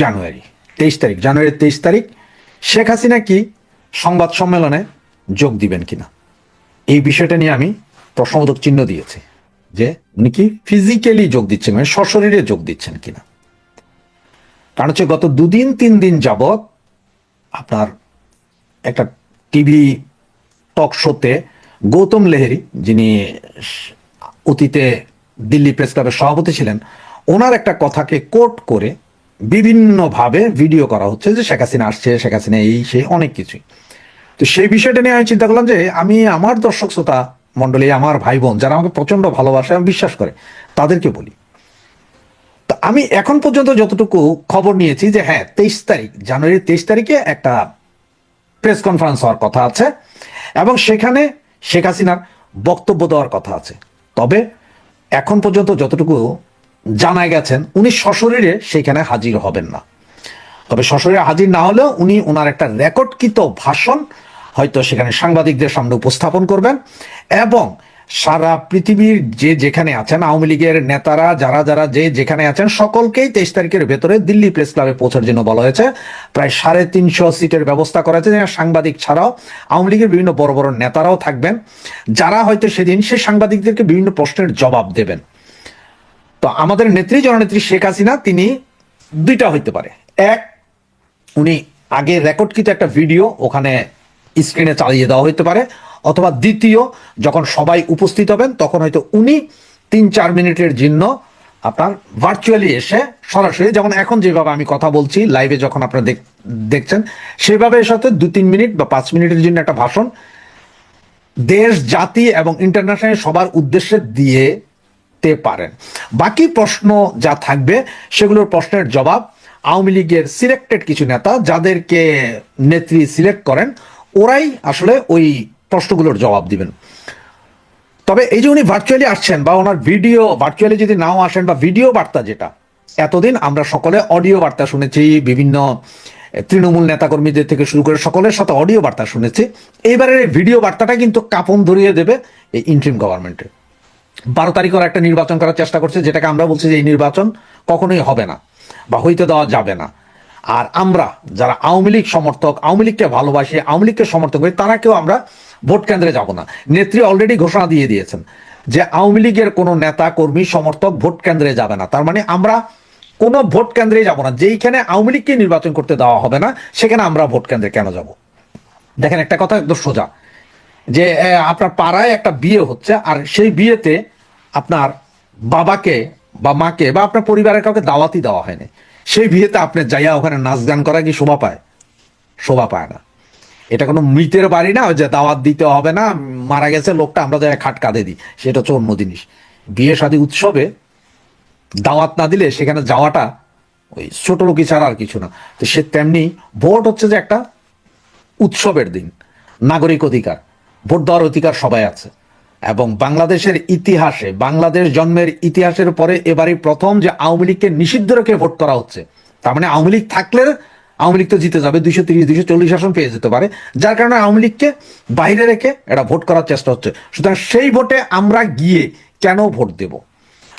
জানুয়ারি 23 তারিখ, জানুয়ারির 23 তারিখ শেখ হাসিনা কি সংবাদ সম্মেলনে যোগ দিবেন কিনা, এই বিষয়টা নিয়ে আমি প্রশ্নবোধক চিহ্ন দিয়েছি যে উনি কি ফিজিক্যালি যোগ দিচ্ছেন, মানে সশরীরে যোগ দিচ্ছেন কিনা। কারণ হচ্ছে গত 2-3 দিন যাবৎ আপনার একটা টিভি টক শোতে গৌতম লেহেরি, যিনি অতীতে দিল্লি প্রেস ক্লাবের সভাপতি ছিলেন, ওনার একটা কথাকে কোট করে বিভিন্নভাবে ভিডিও করা হচ্ছে যে শেখ হাসিনা আসছে, শেখ হাসিনা এই সেই অনেক কিছুই। তো সেই বিষয়টা নিয়ে আমি চিন্তা করলাম যে আমি আমার দর্শক শ্রোতা মন্ডলী, আমার ভাই বোন যারা আমাকে প্রচন্ড ভালোবাসে এবং বিশ্বাস করে, তাদেরকে বলি। তো আমি এখন পর্যন্ত যতটুকু খবর নিয়েছি যে হ্যাঁ, 23 তারিখ, জানুয়ারির 23 তারিখে একটা প্রেস কনফারেন্স হওয়ার কথা আছে এবং সেখানে শেখ হাসিনার বক্তব্য দেওয়ার কথা আছে। তবে এখন পর্যন্ত যতটুকু জানা গেছেন, উনি সশরীরে সেখানে হাজির হবেন না। তবে সশরীরে হাজির না হলেও উনি ওনার একটা রেকর্ডকৃত ভাষণ হয়তো সেখানে সাংবাদিকদের সামনে উপস্থাপন করবেন এবং সারা পৃথিবীর যে যেখানে আছেন আওয়ামী লীগের নেতারা, যারা যারা যে যেখানে আছেন, সকলকেই 23 তারিখের ভেতরে দিল্লি প্রেস ক্লাবে পৌঁছার জন্য বলা হয়েছে। প্রায় 350 সিটের ব্যবস্থা করা হয়েছে, সাংবাদিক ছাড়াও আওয়ামী লীগের বিভিন্ন বড় বড় নেতারাও থাকবেন, যারা হয়তো সেদিন সেই সাংবাদিকদেরকে বিভিন্ন প্রশ্নের জবাব দেবেন। তো আমাদের নেত্রী, জননেত্রী শেখ হাসিনা, তিনি দুইটা হইতে পারে, এক, উনি আগে রেকর্ডকৃত একটা ভিডিও ওখানে স্ক্রিনে চালিয়ে দেওয়া হইতে পারে, অথবা দ্বিতীয়, যখন সবাই উপস্থিত হবেন তখন হয়তো উনি 3-4 মিনিটের জন্য আপনার ভার্চুয়ালি এসে সরাসরি, যেমন এখন যেভাবে আমি কথা বলছি লাইভে যখন আপনারা দেখছেন, সেভাবে সাথে 2-3 মিনিট বা 5 মিনিটের জন্য একটা ভাষণ দেশ, জাতি এবং ইন্টারন্যাশনাল সবার উদ্দেশ্যে দিতে পারেন। বাকি প্রশ্ন যা থাকবে সেগুলোর প্রশ্নের জবাব আওয়ামী লীগের সিলেক্টেড কিছু নেতা, যাদেরকে নেত্রী সিলেক্ট করেন, ওরাই আসলে ওই প্রশ্নগুলোর জবাব দিবেন। তবে এই যে উনি ভার্চুয়ালি আসছেন বা ওনার ভিডিও, ভার্চুয়ালি যদি নাও আসেন বা ভিডিও বার্তা, যেটা এতদিন আমরা সকলে অডিও বার্তা শুনেছি, বিভিন্ন তৃণমূল নেতাকর্মীদের থেকে শুরু করে সকলের সাথে অডিও বার্তা শুনেছি, এইবারের ভিডিও বার্তাটা কিন্তু কাঁপন ধরিয়ে দেবে এই ইন্টারিম গভর্নমেন্টের। 12 তারিখের একটা নির্বাচন করার চেষ্টা করছে, যেটাকে আমরা বলছি যে এই নির্বাচন কখনোই হবে না বা হইতে দেওয়া যাবে না। আর আমরা যারা আওয়ামী লীগ সমর্থক, আওয়ামী লীগকে ভালোবাসি, আওয়ামী লীগকে সমর্থন করি, তারা কেউ আমরা ভোট কেন্দ্রে যাব না। নেত্রী অলরেডি ঘোষণা দিয়ে দিয়েছেন যে আওয়ামী লীগের কোনো নেতা কর্মী সমর্থক ভোট কেন্দ্রে যাবে না। তার মানে আমরা কোনো ভোট কেন্দ্রে যাব না। যেইখানে আওয়ামী লীগকে নির্বাচন করতে দেওয়া হবে না, সেখানে আমরা ভোট কেন্দ্রে কেন যাব? দেখেন, একটা কথা একদম সোজা, যে আপনার পাড়ায় একটা বিয়ে হচ্ছে, আর সেই বিয়েতে আপনার বাবাকে বা মাকে বা আপনার পরিবারের কাউকে দাওয়াতই দেওয়া হয়নি, সেই বিয়েতে আপনি যাইয়া ওখানে নাচ গান করা কি শোভা পায়? শোভা পায় না। এটা কোনো মৃতের বাড়ি না যে দাওয়াত দিতে হবে না, মারা গেছে লোকটা, আমরা যাই খাট কাঁধে দিই, সেটা হচ্ছে অন্য জিনিস। বিয়ে শাদী উৎসবে দাওয়াত না দিলে সেখানে যাওয়াটা ওই ছোট লোকই ছাড়া আর কিছু না। তো সে তেমনি ভোট হচ্ছে যে একটা উৎসবের দিন, নাগরিক অধিকার, ভোট দেওয়ার অধিকার সবাই আছে। এবং বাংলাদেশের ইতিহাসে, বাংলাদেশ জন্মের ইতিহাসের পরে এবারই প্রথম যে আওয়ামী লীগকে নিষিদ্ধ রেখে ভোট করা হচ্ছে। তার মানে আওয়ামী লীগ থাকলে আওয়ামী লীগ তো জিতে যাবে, 230-240 আসন পেয়ে যেতে পারে, যার কারণে আওয়ামী লীগকে বাইরে রেখে এটা ভোট করার চেষ্টা হচ্ছে। সুতরাং সেই ভোটে আমরা গিয়ে কেন ভোট দেব?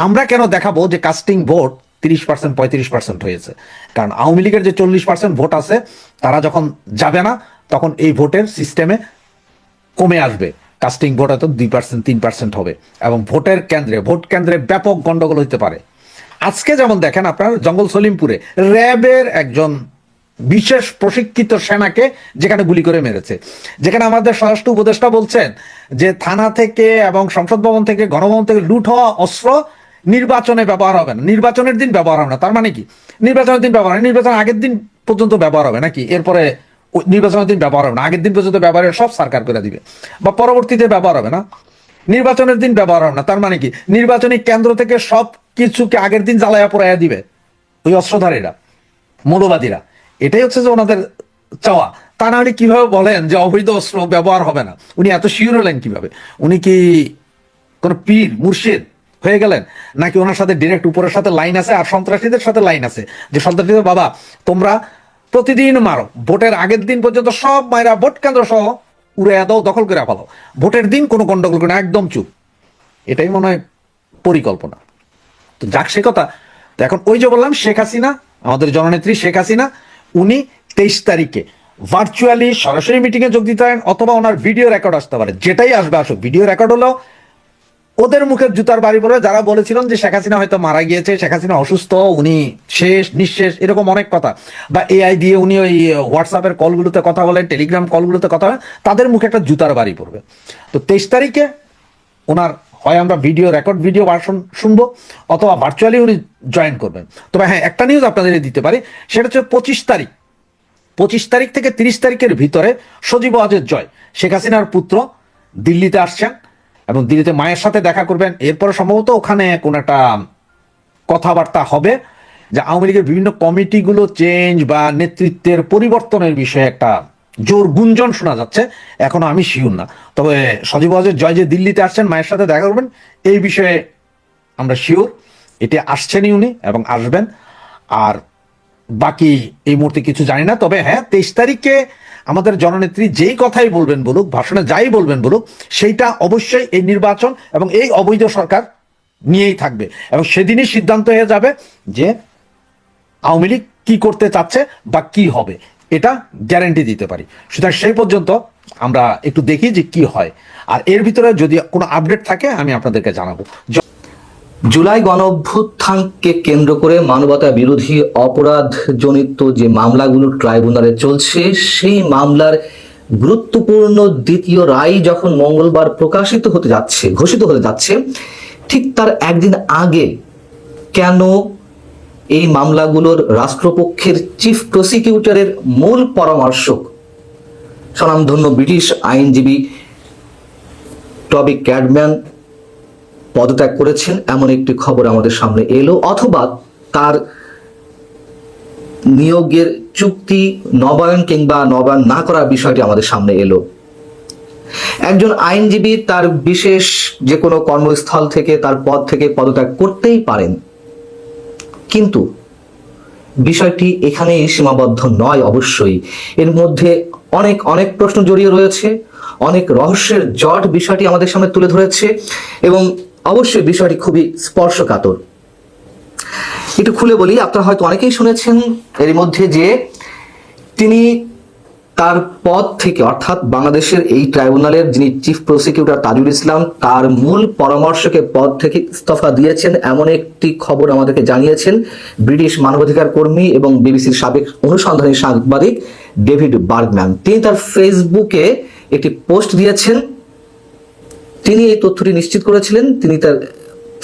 আমরা কেন দেখাবো যে কাস্টিং ভোট 30%, 35% হয়েছে? কারণ আওয়ামী লীগের যে 40% ভোট আছে, তারা যখন যাবে না, তখন এই ভোটের সিস্টেমে কমে আসবে। কাস্টিং ভোট হয়তো 2%, 3% হবে এবং ভোট কেন্দ্রে ব্যাপক গন্ডগোল হতে পারে। আজকে যেমন দেখেন, আপনার জঙ্গল সলিমপুরে র্যাবের একজন বিশেষ প্রশিক্ষিত সেনাকে যেখানে গুলি করে মেরেছে, যেখানে আমাদের স্বরাষ্ট্র উপদেষ্টা বলছেন যে থানা থেকে এবং সংসদ ভবন থেকে, গণভবন থেকে লুট হওয়া অস্ত্র নির্বাচনে ব্যবহার হবে না, নির্বাচনের দিন ব্যবহার হবে না। তার মানে কি? নির্বাচনের দিন ব্যবহার হয়, নির্বাচন আগের দিন পর্যন্ত ব্যবহার হবে নাকি? এরপরে নির্বাচনের দিন ব্যবহার হবে না, আগের দিন পর্যন্ত ব্যবহারের সব সরকার করে দিবে, বা পরবর্তীতে ব্যবহার হবে না, নির্বাচনের দিন ব্যবহার হবে না। তার মানে কি? নির্বাচনী কেন্দ্র থেকে সব কিছুকে আগের দিন জ্বালায়া পোড়াইয়া দিবে ওই অস্ত্রধারীরা, মৌলবাদীরা। এটাই হচ্ছে যে ওনাদের চাওয়া। তা না হলে কিভাবে বলেন যে অবৈধ অস্ত্র ব্যবহার হবে না? উনি এত শিওর হলেন কিভাবে? উনি কি কোন পীর মুর্শিদ হয়ে গেলেন, নাকি ওনার সাথে ডিরেক্ট উপরের সাথে লাইন আছে আর সন্ত্রাসীদের সাথে লাইন আছে যে সন্ত্রাসীদের বাবা তোমরা প্রতিদিন মারো, ভোটের আগের দিন পর্যন্ত সব মায়েরা ভোট কেন্দ্র সহ উড়ে দাও, দখল করে ফেলো, ভোটের দিন কোনো গন্ডগোল করে না, একদম চুপ। এটাই মনে হয় পরিকল্পনা। তো যাক, সে কথা। তো এখন ওই যে বললাম, শেখ হাসিনা আমাদের জননেত্রী শেখ হাসিনা, উনি 23 তারিখে ভার্চুয়ালি সরাসরি মিটিংয়ে যোগ দিতে পারেন, অথবা ওনার ভিডিও রেকর্ড আসতে পারে, যেটাই আসবে আসুক। ভিডিও রেকর্ড হলো ওদের মুখের জুতার বাড়ি পড়বে যারা বলেছিলেন যে শেখ হাসিনা হয়তো মারা গিয়েছে, শেখ হাসিনা অসুস্থ, উনি শেষ নিঃশেষ, এরকম অনেক কথা, বা এআই দিয়ে উনি ওই হোয়াটসঅ্যাপের কলগুলোতে কথা বলেন, টেলিগ্রাম কলগুলোতে কথা বলেন, তাদের মুখে একটা জুতার বাড়ি পড়বে। তো 23 তারিখে ওনার হয় আমরা ভিডিও রেকর্ড ভিডিও ভার্সন শুনবো, অথবা ভার্চুয়ালি উনি জয়েন করবেন। তবে হ্যাঁ, একটা নিউজ আপনাদের দিতে পারি, সেটা হচ্ছে 25 তারিখ থেকে 30 তারিখের ভিতরে সজীব ওয়াজেদ জয়, শেখ হাসিনার পুত্র, দিল্লিতে আসছেন এবং দিল্লিতে মায়ের সাথে দেখা করবেন। এরপরে সম্ভবত ওখানে কোন একটা কথাবার্তা হবে যে আওয়ামী লীগের বিভিন্ন কমিটিগুলো চেঞ্জ বা নেতৃত্বের পরিবর্তনের বিষয়ে একটা জোর গুঞ্জন শোনা যাচ্ছে, এখনো আমি শিওর না। তবে সজীব ওয়াজেদ জয় যে দিল্লিতে আসছেন মায়ের সাথে দেখা করবেন, এই বিষয়ে আমরা শিওর, এটি আসছেনই উনি এবং আসবেন। আর বাকি এই মুহূর্তে কিছু জানি না। তবে হ্যাঁ, 23 তারিখে আমাদের জননেত্রী যেই কথাই বলবেন বলুক, ভাষণে যাই বলবেন বলুক, সেইটা অবশ্যই এই নির্বাচন এবং এই অবৈধ সরকার নিয়েই থাকবে, এবং সেদিনই সিদ্ধান্ত হয়ে যাবে যে আওয়ামী লীগ কি করতে চাচ্ছে বা কি হবে, এটা গ্যারান্টি দিতে পারি। সুতরাং সেই পর্যন্ত আমরা একটু দেখি যে কি হয়, আর এর ভিতরে যদি কোনো আপডেট থাকে আমি আপনাদেরকে জানাবো। জুলাই গণঅভ্যুত্থানকে কেন্দ্র করে মানবতা বিরোধী অপরাধ জনিত যে মামলাগুলো ট্রাইব্যুনালে চলছে, সেই মামলার গুরুত্বপূর্ণ দ্বিতীয় রায় যখন মঙ্গলবার ঘোষিত হতে যাচ্ছে, ঠিক তার একদিন আগে কেন এই মামলাগুলোর রাষ্ট্রপক্ষের চিফ প্রসিকিউটরের মূল পরামর্শক স্বনামধন্য ব্রিটিশ আইনজীবী টবি ক্যাডম্যান পদত্যাগ করেছেন, এমন একটি খবর আমাদের সামনে এলো, অথবা তার নিয়োগের চুক্তি নবায়ন কিংবা নবায়ন না করার বিষয়টি আমাদের সামনে এলো। একজন আইনজীবী তার বিশেষ যে কোনো কর্মস্থল থেকে, তার পদ থেকে পদত্যাগ করতেই পারেন, কিন্তু বিষয়টি এখানেই সীমাবদ্ধ নয়। অবশ্যই এর মধ্যে অনেক অনেক প্রশ্ন জড়িয়ে রয়েছে, অনেক রহস্যের জট বিষয়টি আমাদের সামনে তুলে ধরেছে, এবং অবশ্যই বিষয়টি খুবই স্পর্শকাতর। একটু খুলে বলি, আপনারা হয়তো অনেকেই শুনেছেন এর মধ্যে যে তিনি তার পদ থেকে, অর্থাৎ বাংলাদেশের এই ট্রাইব্যুনালের যিনি চিফ প্রসিকিউটর তাজুল ইসলাম, তার মূল পরামর্শকের পদ থেকে ইস্তফা দিয়েছেন, এমন একটি খবর আমাদেরকে জানিয়েছেন ব্রিটিশ মানবাধিকার কর্মী এবং বিবিসির সাবেক অনুসন্ধানী সাংবাদিক ডেভিড বার্গম্যান। তিনি তার ফেসবুকে একটি পোস্ট দিয়েছেন, তিনি এই তথ্যটি নিশ্চিত করেছিলেন। তিনি তার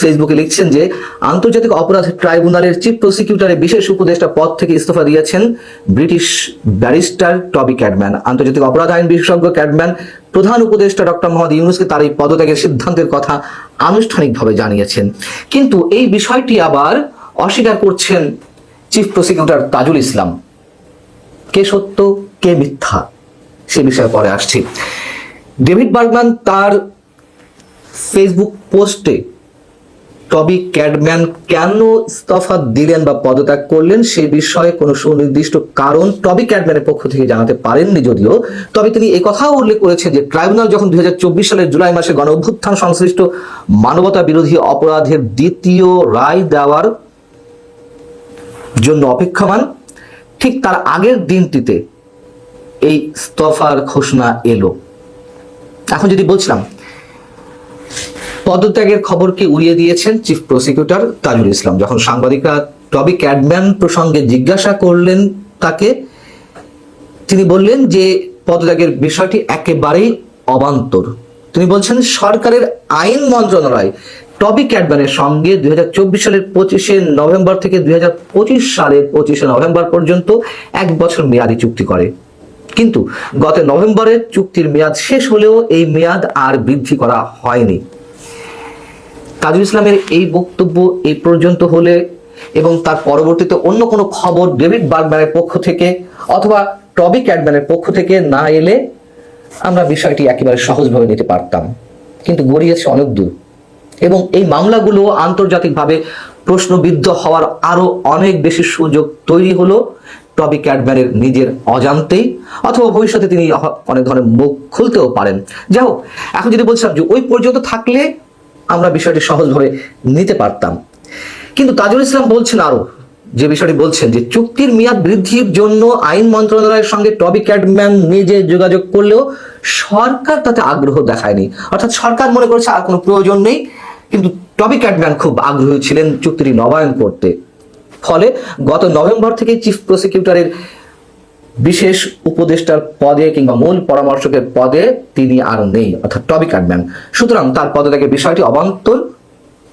ফেসবুকে লিখছেন যে আন্তর্জাতিক অপরাধ ট্রাইব্যুনালের চিফ প্রসিকিউটরের বিশেষ উপদেষ্টা পদ থেকে ইস্তফা দিয়েছেন ব্রিটিশ ব্যারিস্টার টবি ক্যাডম্যান। আন্তর্জাতিক অপরাধ আইন বিশেষজ্ঞ ক্যাডম্যান প্রধান উপদেষ্টা ডক্টর মোহাম্মদ ইউনূসকে তার এই পদত্যাগের সিদ্ধান্তের কথা আনুষ্ঠানিকভাবে জানিয়েছেন। কিন্তু এই বিষয়টি আবার অস্বীকার করছেন চিফ প্রসিকিউটর তাজুল ইসলাম। কে সত্য কে মিথ্যা সে বিষয়ে পরে আসছি। ডেভিড বার্গম্যান তার ফেসবুক পোস্টে টবি ক্যাডম্যান কেন ইস্তফা দিলেন বা পদত্যাগ করলেন সে বিষয়ে কোনো সুনির্দিষ্ট কারণ টবি ক্যাডম্যানের পক্ষ থেকে জানাতে পারেননি যদিও, তবে তিনি এই কথাও উল্লেখ করেছেন যে ট্রাইব্যুনাল যখন 2024 সালের জুলাই মাসে গণঅভ্যুত্থান সংশ্লিষ্ট মানবতা বিরোধী অপরাধের দ্বিতীয় রায় দেওয়ার জন্য অপেক্ষমান, ঠিক তার আগের দিনটিতে এই ইস্তফার ঘোষণা এলো। এখন যদি বলছিলাম পদত্যাগের খবরকে উড়িয়ে দিয়েছেন চিফ প্রসিকিউটর তাজুল ইসলাম। যখন সাংবাদিকরা টবি ক্যাডম্যান প্রসঙ্গে জিজ্ঞাসা করলেন তাকে, তিনি বললেন যে পদত্যাগের বিষয়টি একেবারেই অবান্তর। তিনি বলছেন সরকারের আইন মন্ত্রণালয় টবি ক্যাডম্যানের সঙ্গে 2024 সালের 25শে নভেম্বর থেকে 2025 সালের 25শে নভেম্বর পর্যন্ত 1 বছর মেয়াদি চুক্তি করে, কিন্তু গত নভেম্বরে চুক্তির মেয়াদ শেষ হলেও এই মেয়াদ আর বৃদ্ধি করা হয়নি। তাজুল ইসলামের এই বক্তব্য এই পর্যন্ত হলে এবং তার পরবর্তীতে অন্য কোনো খবর ডেভিড বার্গম্যানের পক্ষ থেকে অথবা টবি ক্যাডম্যানের পক্ষ থেকে না এলে আমরা বিষয়টি একেবারে সহজভাবে নিতে পারতাম, কিন্তু গড়িয়েছে অনেক দূর, এবং এই মামলাগুলো আন্তর্জাতিকভাবে প্রশ্নবিদ্ধ হওয়ার আরো অনেক বেশি সুযোগ তৈরি হলো টবি ক্যাডম্যানের নিজের অজান্তেই, অথবা ভবিষ্যতে তিনি অনেক ধরনের মুখ খুলতেও পারেন। যাই হোক, এখন যদি বলছিলাম যে ওই পর্যন্ত থাকলে আমরা বিষয়টি সহজভাবে নিতে পারতাম, কিন্তু তাজুল ইসলাম বলছেন আরো যে বিষয়টি বলছেন যে চুক্তির মেয়াদ বৃদ্ধির জন্য আইন মন্ত্রণালয়ের সঙ্গে টবি ক্যাডম্যান নিজে যোগাযোগ করলেও সরকার তাতে আগ্রহ দেখায়নি, অর্থাৎ সরকার মনে করেছে আর কোনো প্রয়োজন নেই, কিন্তু টবি ক্যাডম্যান খুব আগ্রহী ছিলেন চুক্তিটি নবায়ন করতে। ফলে গত নভেম্বর থেকে চিফ প্রসিকিউটরের বিশেষ উপদেষ্টার পদে কিংবা মূল পরামর্শকের পদে তিনি আর নেই, অর্থাৎ টবি ক্যাডম্যান। সুতরাং তার পদত্যাগের বিষয়টি অবান্তর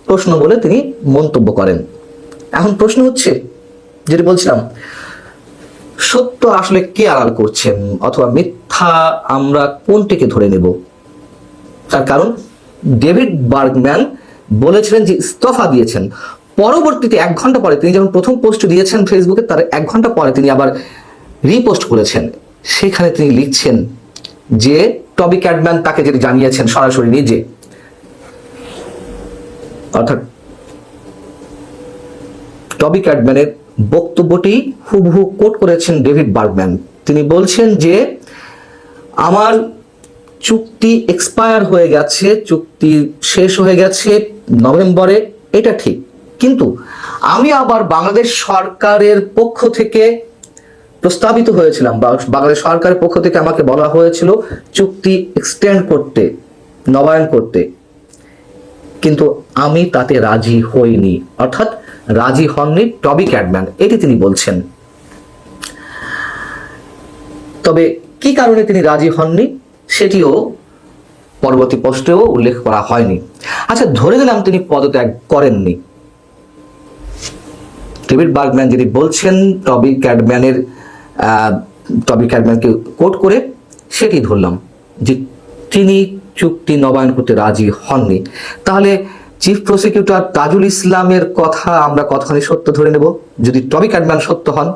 প্রশ্ন বলে তিনি মন্তব্য করেন। এখন প্রশ্ন হচ্ছে, যেটি বলছিলাম, সত্য আসলে কে আড়াল করছেন অথবা মিথ্যা আমরা কোনটিকে ধরে নেব? তার কারণ ডেভিড বার্গম্যান বলেছিলেন যে ইস্তফা দিয়েছেন, পরবর্তীতে 1 ঘন্টা পরে তিনি যখন প্রথম পোস্ট দিয়েছেন ফেসবুকে, তার 1 ঘন্টা পরে তিনি আবার রিপোস্ট করেছেন। সেখানে তিনি লিখছেন যে টবি ক্যাডম্যান তাকে যেটি জানিয়েছেন সরাসরি নিজে, অর্থাৎ টবি ক্যাডম্যানের বক্তব্যটি হুবহু কোট করেছেন ডেভিড বার্গম্যান। তিনি বলছেন যে আমার চুক্তি এক্সপায়ার হয়ে গেছে, চুক্তি শেষ হয়ে গেছে নভেম্বরে, এটা ঠিক, কিন্তু আমি আবার বাংলাদেশ সরকারের পক্ষ থেকে প্রস্তাবিত হয়েছিলাম বা বাংলাদেশ সরকারের পক্ষ থেকে আমাকে বলা হয়েছিল চুক্তি এক্সটেন্ড করতে, নবায়ন করতে, কিন্তু আমি তাতে রাজি হইনি, অর্থাৎ রাজি হননি টবি ক্যাডম্যান, এটি তিনি বলছেন। তবে কি কারণে তিনি রাজি হননি সেটিও পরবর্তী পোস্টেও উল্লেখ করা হয়নি। আচ্ছা, ধরে নিলাম তিনি পদত্যাগ করেননি, ডেভিড বার্গম্যান যিনি বলছেন টবি ক্যাডম্যানকে কোট করে, সেটি ধরলাম যে তিনি চুক্তি নবায়ন করতে রাজি হননি, তাহলে চিফ প্রসিকিউটর তাজুল ইসলামের কথা আমরা কতখানি সত্য ধরে নেব যদি টবি ক্যাডম্যান সত্য হন?